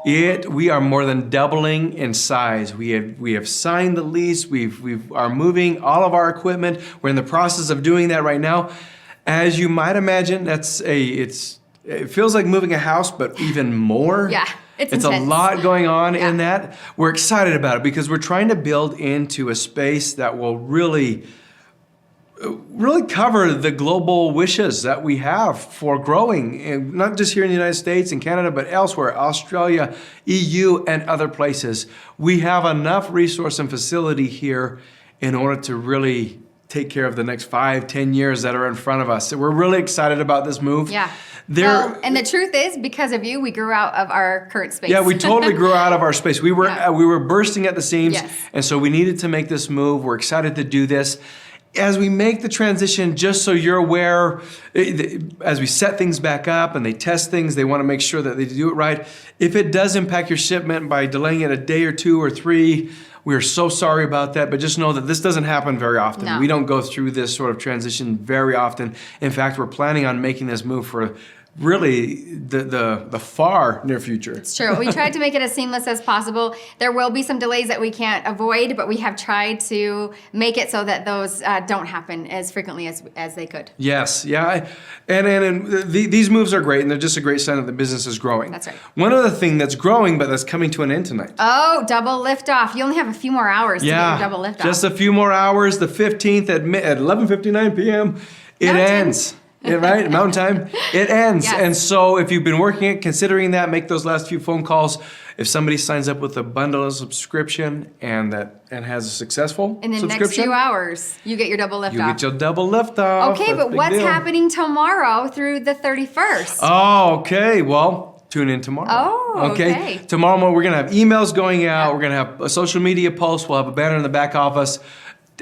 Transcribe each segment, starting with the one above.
We are more than doubling in size. We have signed the lease. We are moving all of our equipment. We're in the process of doing that right now. As you might imagine, it feels like moving a house, but even more. Yeah, it's a intense. lot going on in that. We're excited about it because we're trying to build into a space that will really cover the global wishes that we have for growing, and not just here in the United States and Canada, but elsewhere, Australia, EU, and other places. We have enough resource and facility here in order to really take care of the next 5-10 years that are in front of us. So we're really excited about this move. Yeah. Well, and the truth is, because of you, we grew out of our current space. Yeah, we totally grew out of our space. We were bursting at the seams, Yes. and so we needed to make this move. We're excited to do this. As we make the transition, just so you're aware, as we set things back up and they test things, they want to make sure that they do it right. If it does impact your shipment by delaying it a day or 2 or 3, we're so sorry about that, but just know that this doesn't happen very often. No. We don't go through this sort of transition very often. In fact, we're planning on making this move for really the far near future. It's true. We tried to make it as seamless as possible. There will be some delays that we can't avoid, but we have tried to make it so that those don't happen as frequently as they could. Yes, yeah. And these moves are great, and they're just a great sign that the business is growing. That's right. One other thing that's growing, but that's coming to an end tonight. Oh, double lift off. You only have a few more hours to get your double lift off. Just a few more hours. The 15th at 11:59 p.m. It Mountain. ends. Right? Mountain time. It ends. Yes. And so if you've been working it, considering that, make those last few phone calls. If somebody signs up with a bundle of subscription and has a successful in the next subscription, few hours, you get your double lift you off. get your double lift off. Okay, That's a but big what's deal. happening tomorrow through the 31st? Oh, okay. Well, tune in tomorrow. Oh, okay. Tomorrow morning, we're going to have emails going out. We're going to have a social media post. We'll have a banner in the back office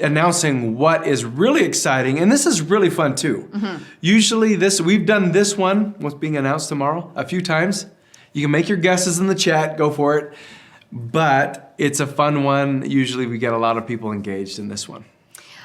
announcing what is really exciting. And this is really fun, too. Mm-hmm. Usually, we've done this one, what's being announced tomorrow, a few times. You can make your guesses in the chat. Go for it. But it's a fun one. Usually, we get a lot of people engaged in this one.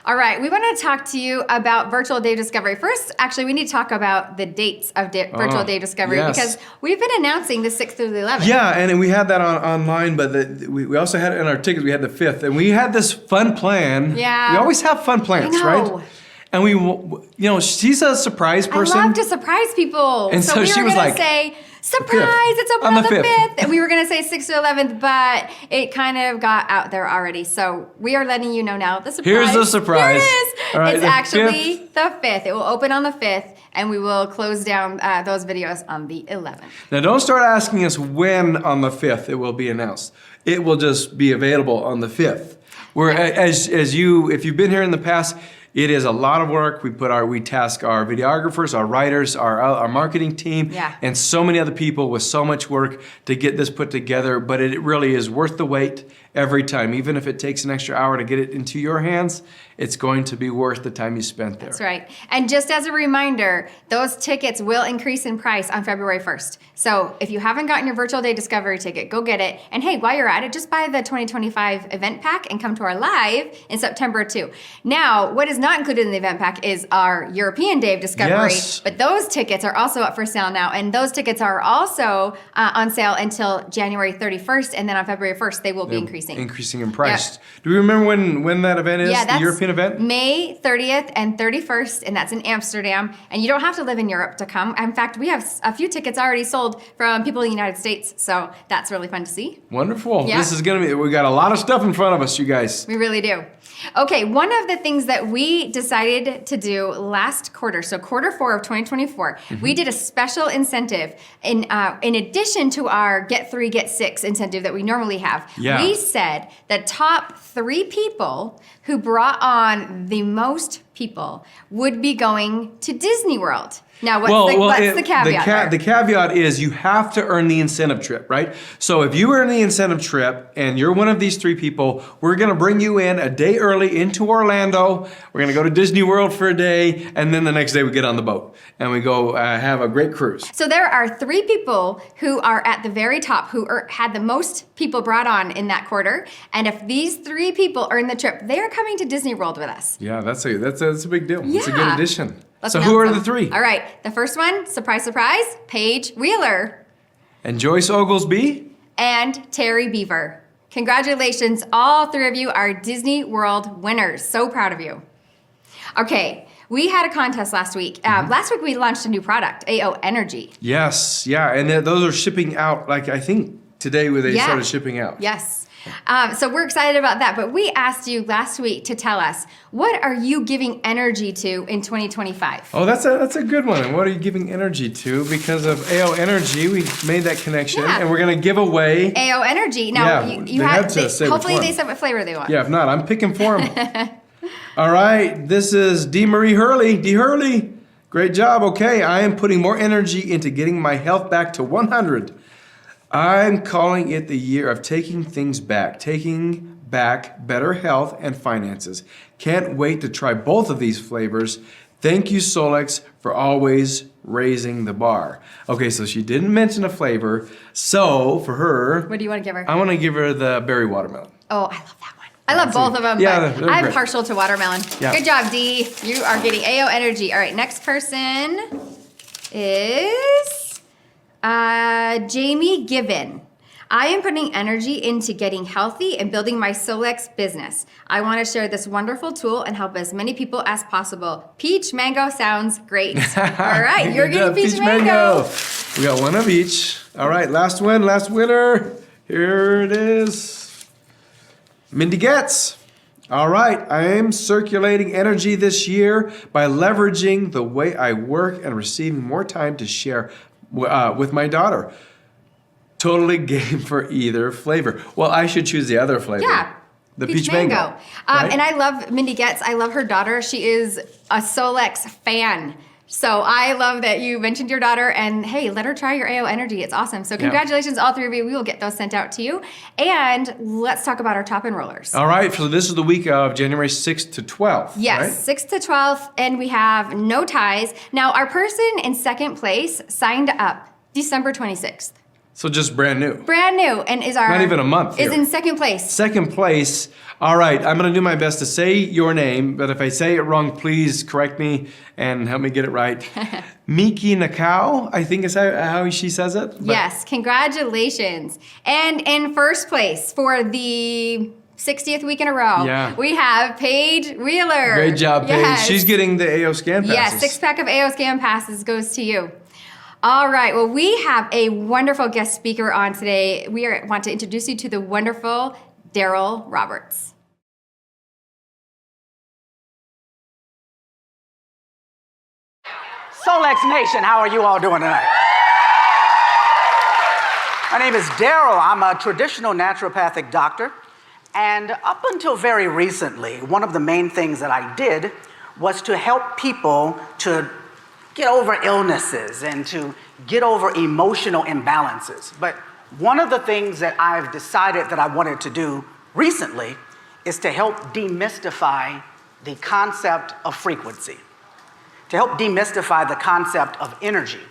All right, we want to talk to you about Virtual Day Discovery. First, actually, we need to talk about the dates of Virtual Day Discovery because we've been announcing the 6th through the 11th. Yeah, and we had that online, but we also had it in our tickets. We had the 5th, and we had this fun plan. Yeah. We always have fun plans, I know. right? And she's a surprise person. I love to surprise people. And so we she were was going like, to say, surprise, it's open On on the the 5th. 5th. And we were going to say 6th to 11th, but it kind of got out there already. So we are letting you know now the surprise. Here's the surprise. Here it is. All right, It's the actually 5th. the 5th. It will open on the 5th, and we will close down those videos on the 11th. Now, don't start asking us when on the 5th it will be announced. It will just be available on the 5th. If you've been here in the past, it is a lot of work. We task our videographers, our writers, our marketing team, and so many other people with so much work to get this put together. But it really is worth the wait every time. Even if it takes an extra hour to get it into your hands, it's going to be worth the time you spent there. That's right. And just as a reminder, those tickets will increase in price on February 1st. So if you haven't gotten your Virtual Day Discovery ticket, go get it. And hey, while you're at it, just buy the 2025 event pack and come to our live in September too. Now, what is not included in the event pack is our European Day of Discovery. Yes. But those tickets are also up for sale now. And those tickets are also on sale until January 31st. And then on February 1st, they will be increasing. Increasing in price. Yep. Do we remember when that event is, the European event? May 30th and 31st, and that's in Amsterdam. And you don't have to live in Europe to come. In fact, we have a few tickets already sold from people in the United States, so that's really fun to see. Wonderful. Yeah. This is going to be, we got a lot of stuff in front of us, you guys. We really do. Okay, one of the things that we decided to do last quarter, so quarter 4 of 2024, we did a special incentive in addition to our Get 3, Get 6 incentive that we normally have. Yeah. We said the top 3 people who brought on the most people would be going to Disney World. Now, what's the caveat there? The caveat is you have to earn the incentive trip, right? So if you earn the incentive trip and you're one of these 3 people, we're going to bring you in a day early into Orlando. We're going to go to Disney World for a day, and then the next day we get on the boat and we go have a great cruise. So there are 3 people who are at the very top who had the most people brought on in that quarter. And if these 3 people earn the trip, they are coming to Disney World with us. Yeah, that's a big deal. Yeah. It's a good addition. Let's So who are announce the them. 3? All right. The first one, surprise, surprise, Paige Wheeler. And Joyce Oglesby. and Terry Beaver. Congratulations, all three of you are Disney World winners. So proud of you. Okay, we had a contest last week. Last week we launched a new product, AO Energy. Yes, yeah, and those are shipping out, like I think today where they started shipping out. Yes. So we're excited about that. But we asked you last week to tell us, what are you giving energy to in 2025? Oh, that's a good one. And what are you giving energy to? Because of AO Energy, we made that connection, and we're going to give away AO Energy. Now, you have to say hopefully they said what flavor they want. Yeah, if not, I'm picking for them. All right, this is D. Marie Hurley. D. Hurley, great job. Okay, I am putting more energy into getting my health back to 100. I'm calling it the year of taking things back, taking back better health and finances. Can't wait to try both of these flavors. Thank you, Solex, for always raising the bar. Okay, so she didn't mention a flavor. So for her, what do you want to give her? I want to give her the berry watermelon. Oh, I love that one. I love both of them, yeah, but I'm great. partial to watermelon. Yeah. Good job, D. You are getting AO Energy. All right, next person is Jamie Given. I am putting energy into getting healthy and building my Solex business. I want to share this wonderful tool and help as many people as possible. Peach mango sounds great. All right, you're getting peach mango. We got one of each. All right, last one, last winner. Here it is. Mindy Getz. All right, I am circulating energy this year by leveraging the way I work and receiving more time to share with my daughter. Totally game for either flavor. Well, I should choose the other flavor. Yeah. The peach mango. Right? And I love Mindy Getz. I love her daughter. She is a Solex fan. So I love that you mentioned your daughter, and hey, let her try your AO Energy. It's awesome. So congratulations, all three of you. We will get those sent out to you. And let's talk about our top enrollers. All right, so this is the week of January 6th to 12th. Yes, right? 6th to 12th, and we have no ties. Now, our person in second place signed up December 26th. So just brand new. Brand new, and is our... Not even a month Is here. in second place. Second place. All right, I'm going to do my best to say your name, but if I say it wrong, please correct me and help me get it right. Miki Nakao, I think is how she says it. But yes, congratulations. And in first place for the 60th week in a row, we have Paige Wheeler. Great job, Paige. Yes. She's getting the AO Scan passes. Yes, 6-pack of AO Scan passes goes to you. All right, well, we have a wonderful guest speaker on today. We want to introduce you to the wonderful Darryl Roberts. Solex Nation, how are you all doing tonight? My name is Darryl. I'm a traditional naturopathic doctor. And up until very recently, one of the main things that I did was to help people to get over illnesses and to get over emotional imbalances. But one of the things that I've decided that I wanted to do recently is to help demystify the concept of frequency, to help demystify the concept of energy.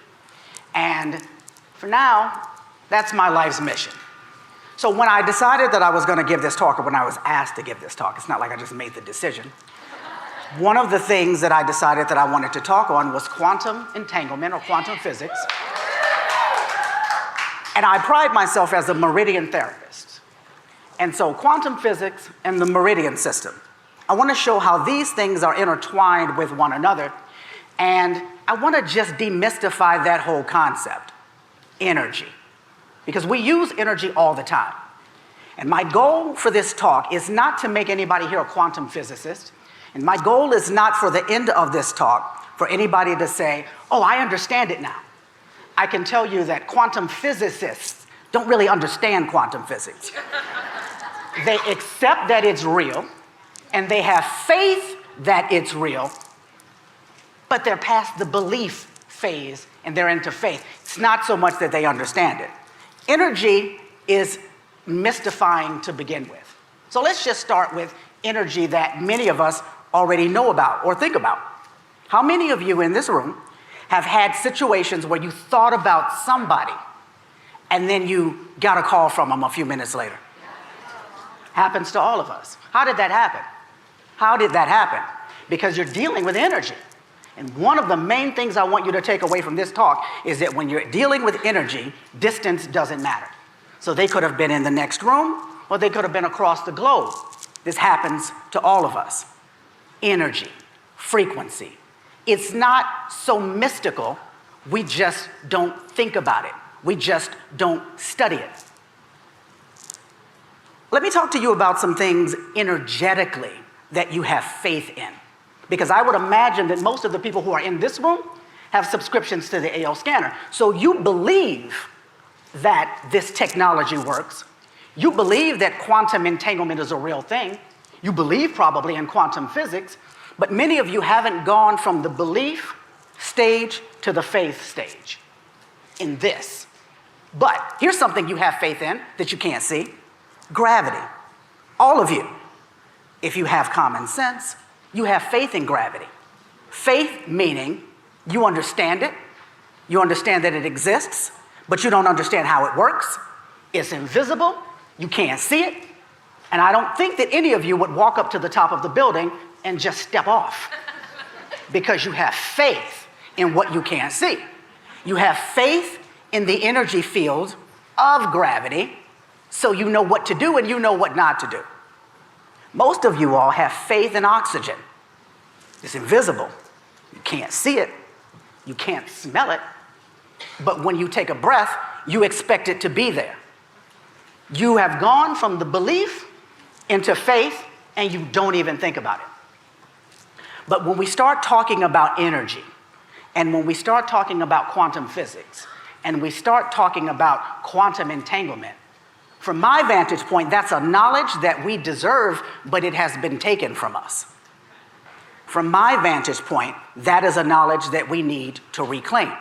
And for now, that's my life's mission. So when I decided that I was going to give this talk, or when I was asked to give this talk, it's not like I just made the decision. One of the things that I decided that I wanted to talk on was quantum entanglement, or quantum physics. And I pride myself as a meridian therapist. And so quantum physics and the meridian system. I want to show how these things are intertwined with one another. And I want to just demystify that whole concept, energy. Because we use energy all the time. And my goal for this talk is not to make anybody here a quantum physicist. And my goal is not for the end of this talk for anybody to say, oh, I understand it now. I can tell you that quantum physicists don't really understand quantum physics. They accept that it's real, and they have faith that it's real, but they're past the belief phase, and they're into faith. It's not so much that they understand it. Energy is mystifying to begin with. So let's just start with energy that many of us already know about or think about. How many of you in this room have had situations where you thought about somebody and then you got a call from them a few minutes later? Happens to all of us. How did that happen? How did that happen? Because you're dealing with energy. And one of the main things I want you to take away from this talk is that when you're dealing with energy, distance doesn't matter. So they could have been in the next room, or they could have been across the globe. This happens to all of us. Energy, frequency. It's not so mystical, we just don't think about it. We just don't study it. Let me talk to you about some things energetically that you have faith in. Because I would imagine that most of the people who are in this room have subscriptions to the AL scanner. So you believe that this technology works. You believe that quantum entanglement is a real thing. You believe probably in quantum physics, but many of you haven't gone from the belief stage to the faith stage in this. But here's something you have faith in that you can't see. Gravity. All of you, if you have common sense, you have faith in gravity. Faith meaning you understand it, you understand that it exists, but you don't understand how it works. It's invisible, you can't see it, and I don't think that any of you would walk up to the top of the building and just step off because you have faith in what you can't see. You have faith in the energy field of gravity, so you know what to do and you know what not to do. Most of you all have faith in oxygen. It's invisible. You can't see it. You can't smell it. But when you take a breath, you expect it to be there. You have gone from the belief into faith and you don't even think about it. But when we start talking about energy, and when we start talking about quantum physics, and we start talking about quantum entanglement, from my vantage point, that's a knowledge that we deserve, but it has been taken from us. From my vantage point, that is a knowledge that we need to reclaim.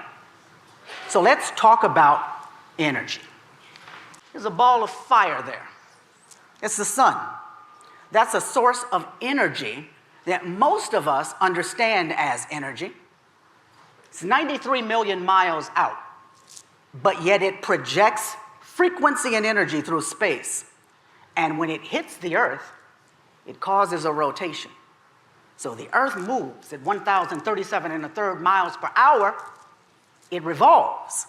So let's talk about energy. There's a ball of fire there. It's the sun. That's a source of energy that most of us understand as energy. It's 93 million miles out, but yet it projects frequency and energy through space. And when it hits the Earth, it causes a rotation. So the Earth moves at 1,037 1/3 miles per hour. It revolves.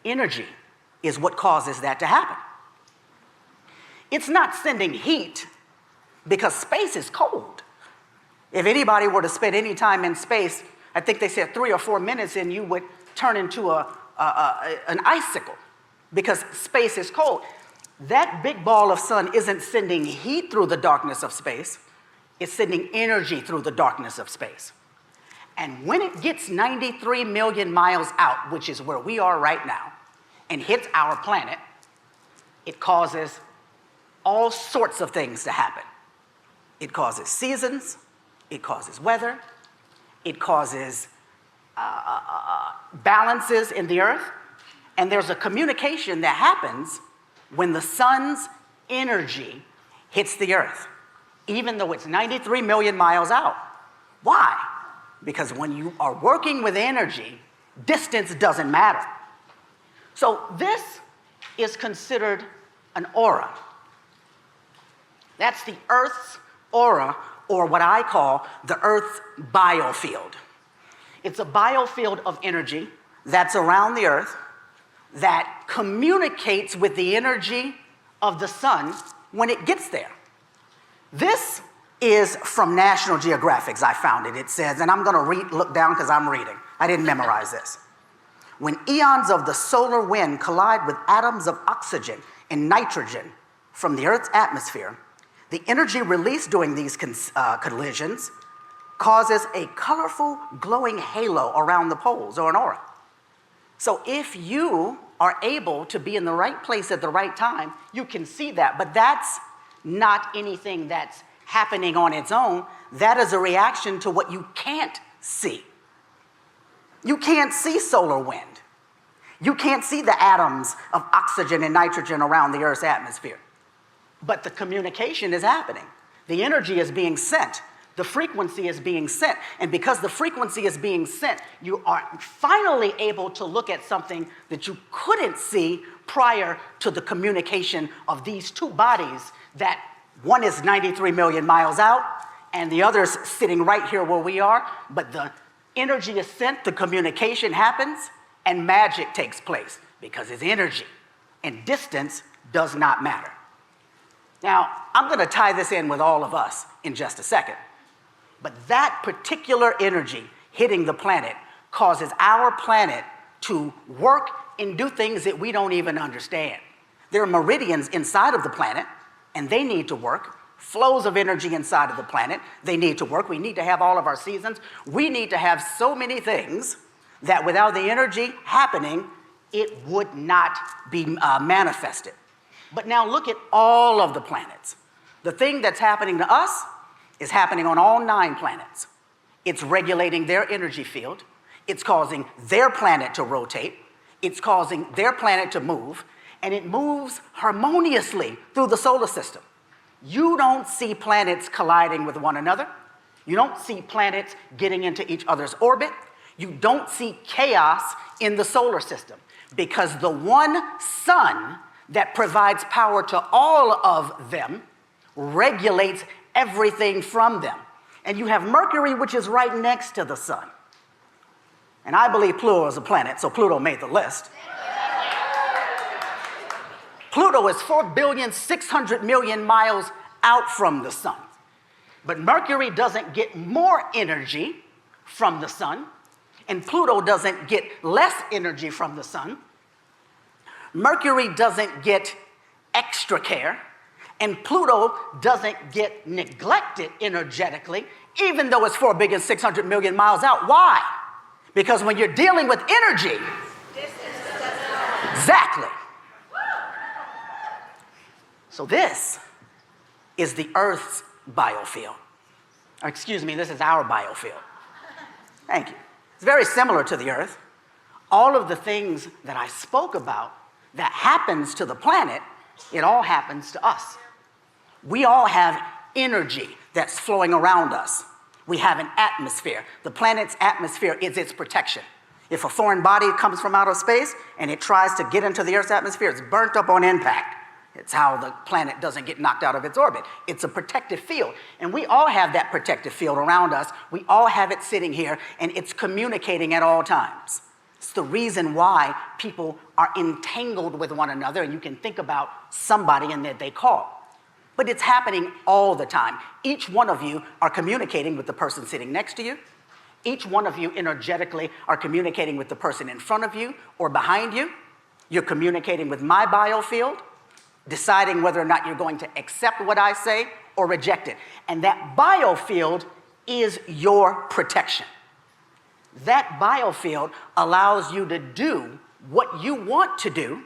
Energy is what causes that to happen. It's not sending heat because space is cold. If anybody were to spend any time in space, I think they said 3 or 4 minutes and you would turn into an icicle because space is cold. That big ball of sun isn't sending heat through the darkness of space. It's sending energy through the darkness of space. And when it gets 93 million miles out, which is where we are right now, and hits our planet, it causes all sorts of things to happen. It causes seasons, it causes weather, it causes balances in the earth, and there's a communication that happens when the sun's energy hits the earth, even though it's 93 million miles out. Why? Because when you are working with energy, distance doesn't matter. So this is considered an aura. That's the Earth's aura, or what I call the Earth's biofield. It's a biofield of energy that's around the Earth that communicates with the energy of the sun when it gets there. This is from National Geographic's. I found it. It says, and I'm going to look down because I'm reading. I didn't memorize this. When eons of the solar wind collide with atoms of oxygen and nitrogen from the Earth's atmosphere, the energy released during these collisions causes a colorful, glowing halo around the poles, or an aura. So if you are able to be in the right place at the right time, you can see that. But that's not anything that's happening on its own. That is a reaction to what you can't see. You can't see solar wind. You can't see the atoms of oxygen and nitrogen around the Earth's atmosphere. But the communication is happening. The energy is being sent. The frequency is being sent. And because the frequency is being sent, you are finally able to look at something that you couldn't see prior to the communication of these two bodies, that one is 93 million miles out and the other's sitting right here where we are. But the energy is sent, the communication happens, and magic takes place because it's energy. and distance does not matter. Now, I'm going to tie this in with all of us in just a second. But that particular energy hitting the planet causes our planet to work and do things that we don't even understand. There are meridians inside of the planet, and they need to work. Flows of energy inside of the planet, they need to work. We need to have all of our seasons. We need to have so many things that without the energy happening, it would not be manifested. But now look at all of the planets. The thing that's happening to us is happening on all 9 planets. It's regulating their energy field. It's causing their planet to rotate. It's causing their planet to move, and it moves harmoniously through the solar system. You don't see planets colliding with one another. You don't see planets getting into each other's orbit. You don't see chaos in the solar system because the one sun that provides power to all of them regulates everything from them. And you have Mercury, which is right next to the sun. And I believe Pluto is a planet, so Pluto made the list. Pluto is 4,600,000,000 miles out from the sun. But Mercury doesn't get more energy from the sun, and Pluto doesn't get less energy from the sun. Mercury doesn't get extra care, and Pluto doesn't get neglected energetically, even though it's 4,600,000,000 miles out. Why? Because when you're dealing with energy, exactly. So this is the Earth's biofield. Or excuse me, this is our biofield. Thank you. It's very similar to the Earth. All of the things that I spoke about that happens to the planet, it all happens to us. We all have energy that's flowing around us. We have an atmosphere. The planet's atmosphere is its protection. If a foreign body comes from outer space and it tries to get into the Earth's atmosphere, it's burnt up on impact. It's how the planet doesn't get knocked out of its orbit. It's a protective field. And we all have that protective field around us. We all have it sitting here, and it's communicating at all times. It's the reason why people are entangled with one another, and you can think about somebody and that they call. But it's happening all the time. Each one of you are communicating with the person sitting next to you. Each one of you energetically are communicating with the person in front of you or behind you. You're communicating with my biofield, deciding whether or not you're going to accept what I say or reject it. And that biofield is your protection. That biofield allows you to do what you want to do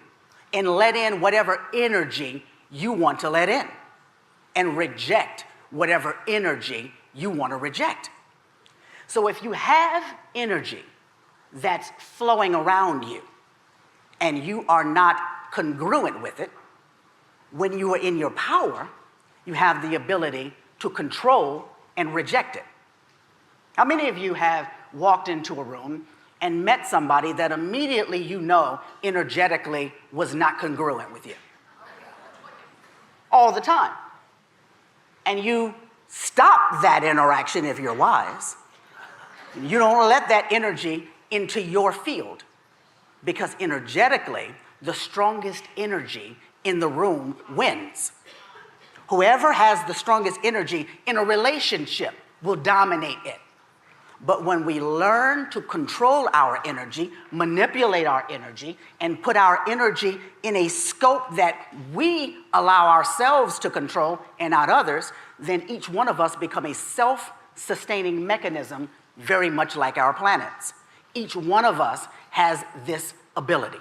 and let in whatever energy you want to let in, and reject whatever energy you want to reject. So if you have energy that's flowing around you and you are not congruent with it, when you are in your power, you have the ability to control and reject it. How many of you have walked into a room and met somebody that immediately you know energetically was not congruent with you? All the time. And you stop that interaction if you're wise. You don't let that energy into your field, because energetically, the strongest energy in the room wins. Whoever has the strongest energy in a relationship will dominate it. But when we learn to control our energy, manipulate our energy, and put our energy in a scope that we allow ourselves to control and not others, then each one of us become a self-sustaining mechanism, very much like our planets. Each one of us has this ability.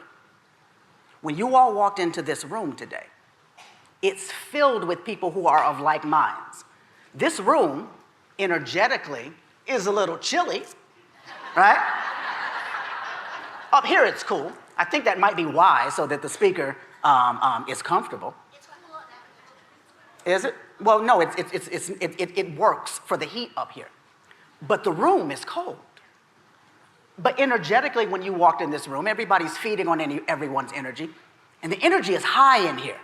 When you all walked into this room today, it's filled with people who are of like minds. This room, energetically, is a little chilly, right? Up here it's cool. I think that might be why, so that the speaker is comfortable. Is it? Well, no, it works for the heat up here. But the room is cold. But energetically, when you walked in this room, everybody's feeding on everyone's energy, and the energy is high in here.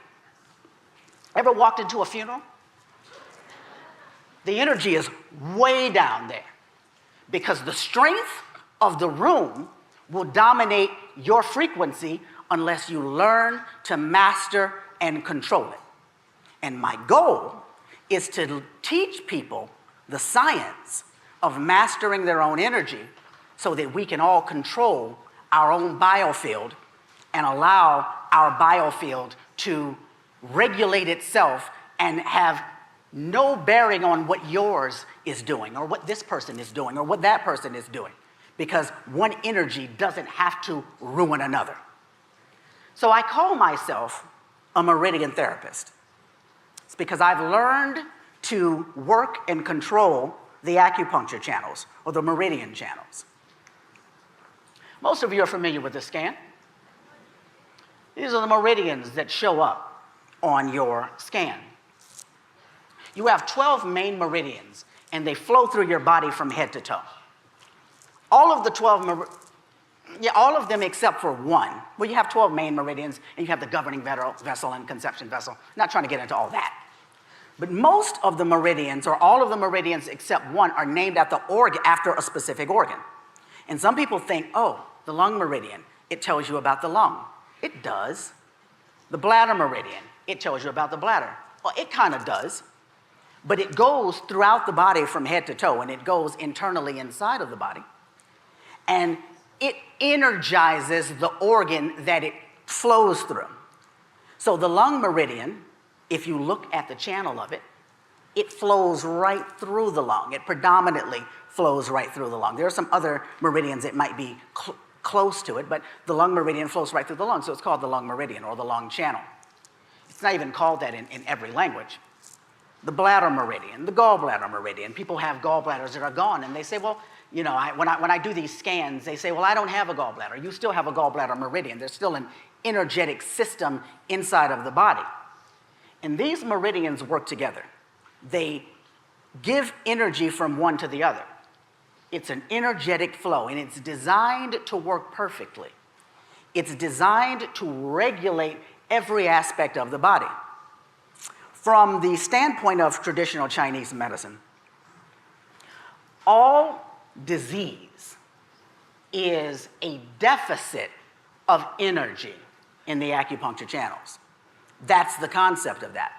Ever walked into a funeral? The energy is way down there, because the strength of the room will dominate your frequency unless you learn to master and control it. And my goal is to teach people the science of mastering their own energy so that we can all control our own biofield and allow our biofield to regulate itself and have no bearing on what yours is doing or what this person is doing or what that person is doing, because one energy doesn't have to ruin another. So I call myself a meridian therapist. It's because I've learned to work and control the acupuncture channels or the meridian channels. Most of you are familiar with this scan. These are the meridians that show up on your scan. You have 12 main meridians, and they flow through your body from head to toe. All of the 12 all of them except for one. Well, you have 12 main meridians, and you have the governing vessel and conception vessel. Not trying to get into all that. But most of the meridians, or all of the meridians except one, are named after a specific organ. And some people think, oh, the lung meridian, it tells you about the lung. It does. The bladder meridian, it tells you about the bladder. Well, it kind of does. But it goes throughout the body from head to toe, and it goes internally inside of the body. And it energizes the organ that it flows through. So the lung meridian, if you look at the channel of it, it flows right through the lung. It predominantly flows right through the lung. There are some other meridians that might be close to it, but the lung meridian flows right through the lung, so it's called the lung meridian or the lung channel. It's not even called that in every language. The bladder meridian, the gallbladder meridian. People have gallbladders that are gone, and they say, well, you know, when I do these scans, they say, well, I don't have a gallbladder. You still have a gallbladder meridian. There's still an energetic system inside of the body. And these meridians work together. They give energy from one to the other. It's an energetic flow, and it's designed to work perfectly. It's designed to regulate every aspect of the body. From the standpoint of traditional Chinese medicine, all disease is a deficit of energy in the acupuncture channels. That's the concept of that.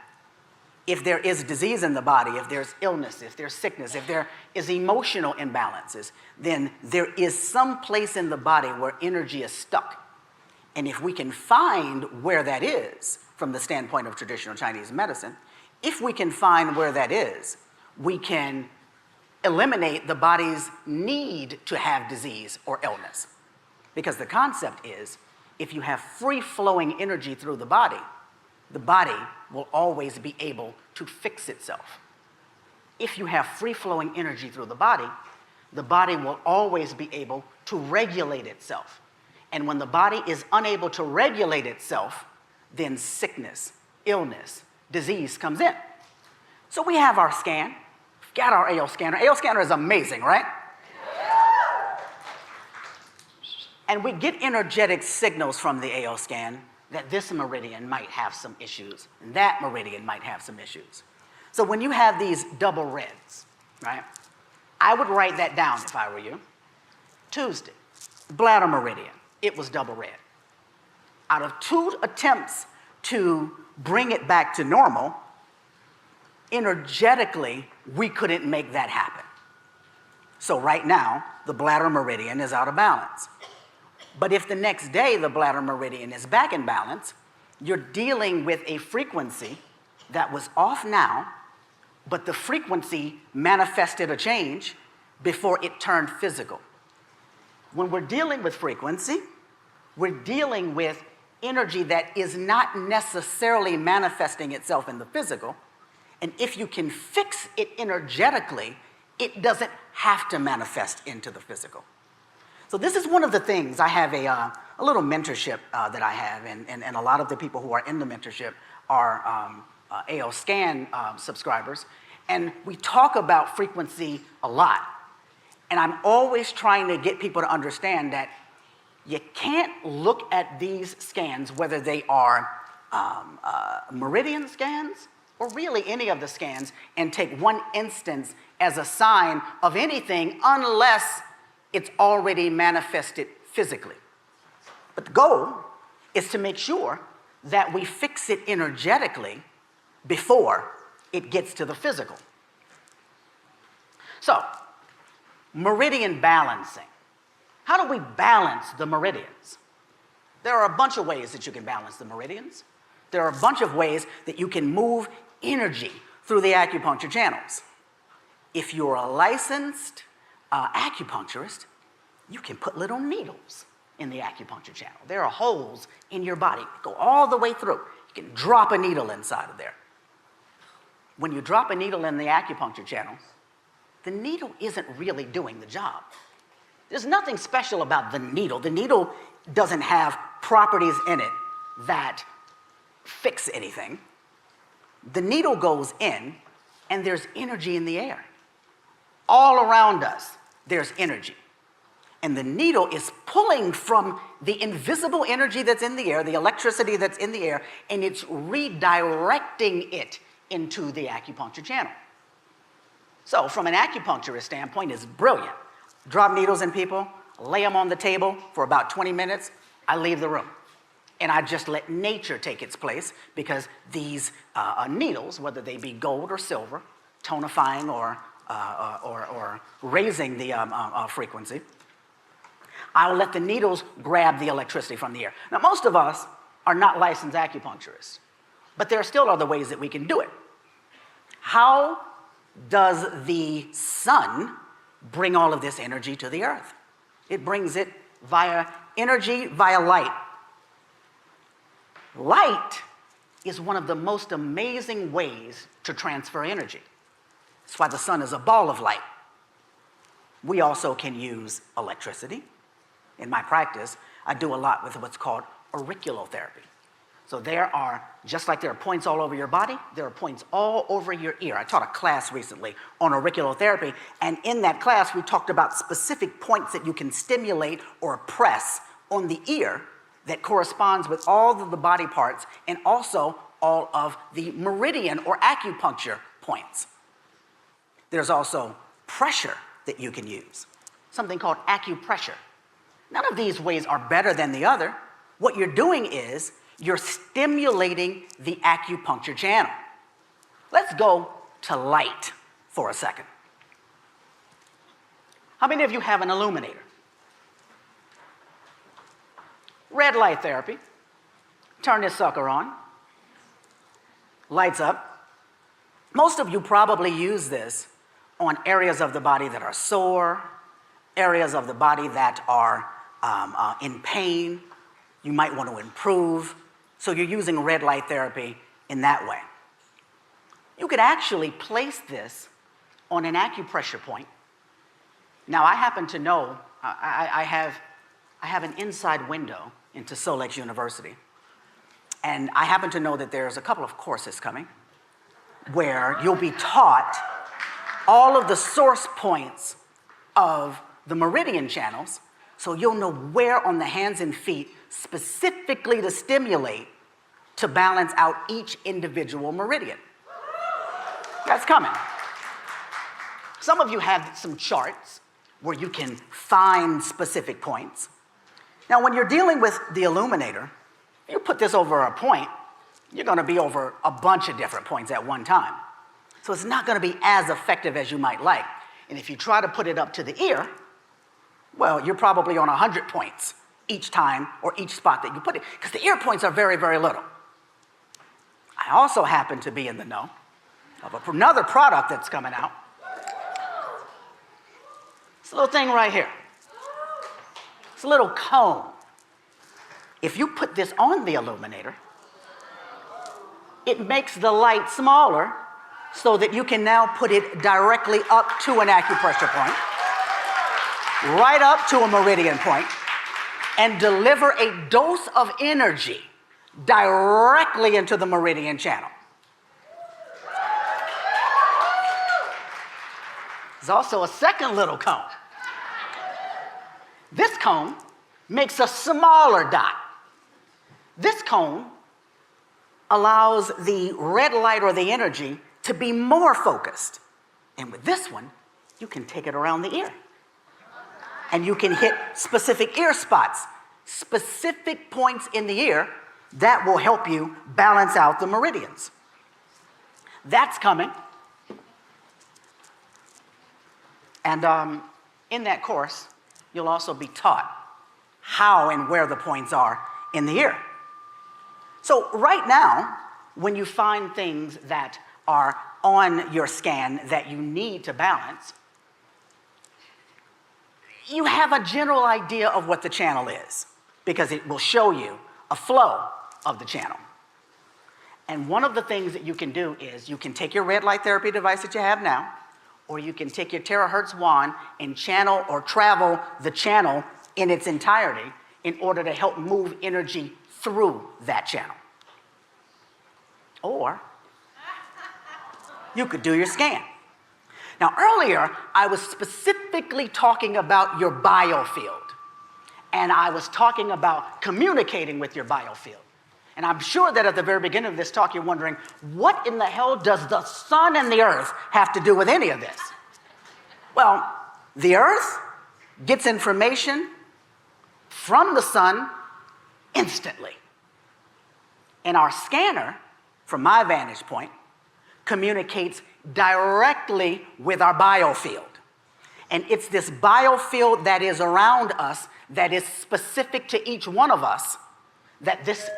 If there is disease in the body, if there's illness, if there's sickness, if there is emotional imbalances, then there is some place in the body where energy is stuck. And if we can find where that is, from the standpoint of traditional Chinese medicine, if we can find where that is, we can eliminate the body's need to have disease or illness. Because the concept is, if you have free-flowing energy through the body will always be able to fix itself. If you have free-flowing energy through the body will always be able to regulate itself. And when the body is unable to regulate itself, then sickness, illness, disease comes in. So we have our scan. We've got our AO scanner. AO scanner is amazing, right? And we get energetic signals from the AO scan that this meridian might have some issues, and that meridian might have some issues. So when you have these double reds, right, I would write that down if I were you. Tuesday, bladder meridian, it was double red. Out of 2 attempts to bring it back to normal, energetically, we couldn't make that happen. So right now, the bladder meridian is out of balance. But if the next day the bladder meridian is back in balance, you're dealing with a frequency that was off now, but the frequency manifested a change before it turned physical. When we're dealing with frequency, we're dealing with energy that is not necessarily manifesting itself in the physical, and if you can fix it energetically, it doesn't have to manifest into the physical. So this is one of the things. I have a little mentorship that I have, and a lot of the people who are in the mentorship are AO Scan subscribers, and we talk about frequency a lot. And I'm always trying to get people to understand that you can't look at these scans, whether they are meridian scans or really any of the scans, and take one instance as a sign of anything unless it's already manifested physically. But the goal is to make sure that we fix it energetically before it gets to the physical. So, meridian balancing. How do we balance the meridians? There are a bunch of ways that you can balance the meridians. There are a bunch of ways that you can move energy through the acupuncture channels. If you're a licensed acupuncturist, you can put little needles in the acupuncture channel. There are holes in your body that go all the way through. You can drop a needle inside of there. When you drop a needle in the acupuncture channel, the needle isn't really doing the job. There's nothing special about the needle. The needle doesn't have properties in it that fix anything. The needle goes in, and there's energy in the air. All around us, there's energy. And the needle is pulling from the invisible energy that's in the air, the electricity that's in the air, and it's redirecting it into the acupuncture channel. So from an acupuncturist standpoint, it's brilliant. Drop needles in people, lay them on the table for about 20 minutes, I leave the room. And I just let nature take its place, because these needles, whether they be gold or silver, tonifying or raising the frequency, I'll let the needles grab the electricity from the air. Now, most of us are not licensed acupuncturists, but there are still other ways that we can do it. How does the sun bring all of this energy to the earth? It brings it via energy, via light. Light is one of the most amazing ways to transfer energy. That's why the sun is a ball of light. We also can use electricity. In my practice, I do a lot with what's called auriculotherapy. So there are, just like there are points all over your body, there are points all over your ear. I taught a class recently on auriculotherapy, and in that class we talked about specific points that you can stimulate or press on the ear that corresponds with all of the body parts and also all of the meridian or acupuncture points. There's also pressure that you can use, something called acupressure. None of these ways are better than the other. What you're doing is you're stimulating the acupuncture channel. Let's go to light for a second. How many of you have an illuminator? Red light therapy. Turn this sucker on. Lights up. Most of you probably use this on areas of the body that are sore, areas of the body that are in pain. You might want to improve. So you're using red light therapy in that way. You could actually place this on an acupressure point. Now, I happen to know, I have an inside window into Solex University. And I happen to know that there's a couple of courses coming where you'll be taught all of the source points of the meridian channels, so you'll know where on the hands and feet specifically to stimulate to balance out each individual meridian. That's coming. Some of you have some charts where you can find specific points. Now, when you're dealing with the illuminator, you put this over a point, you're going to be over a bunch of different points at one time. So it's not going to be as effective as you might like. And if you try to put it up to the ear, well, you're probably on 100 points each time or each spot that you put it, because the ear points are very, very little. I also happen to be in the know of another product that's coming out. It's a little thing right here. It's a little cone. If you put this on the illuminator, it makes the light smaller so that you can now put it directly up to an acupressure point, right up to a meridian point, and deliver a dose of energy directly into the meridian channel. There's also a second little cone. This cone makes a smaller dot. This cone allows the red light or the energy to be more focused. And with this one, you can take it around the ear. And you can hit specific ear spots specific points in the ear that will help you balance out the meridians. That's coming. And in that course, you'll also be taught how and where the points are in the ear. So right now, when you find things that are on your scan that you need to balance, you have a general idea of what the channel is because it will show you a flow of the channel. And one of the things that you can do is you can take your red light therapy device that you have now, or you can take your terahertz wand and channel or travel the channel in its entirety in order to help move energy through that channel. Or you could do your scan. Now, earlier, I was specifically talking about your biofield, and I was talking about communicating with your biofield. And I'm sure that at the very beginning of this talk, you're wondering, what in the hell does the sun and the earth have to do with any of this? Well, the earth gets information from the sun instantly. And our scanner, from my vantage point, communicates directly with our biofield. And it's this biofield that is around us, that is specific to each one of us, that this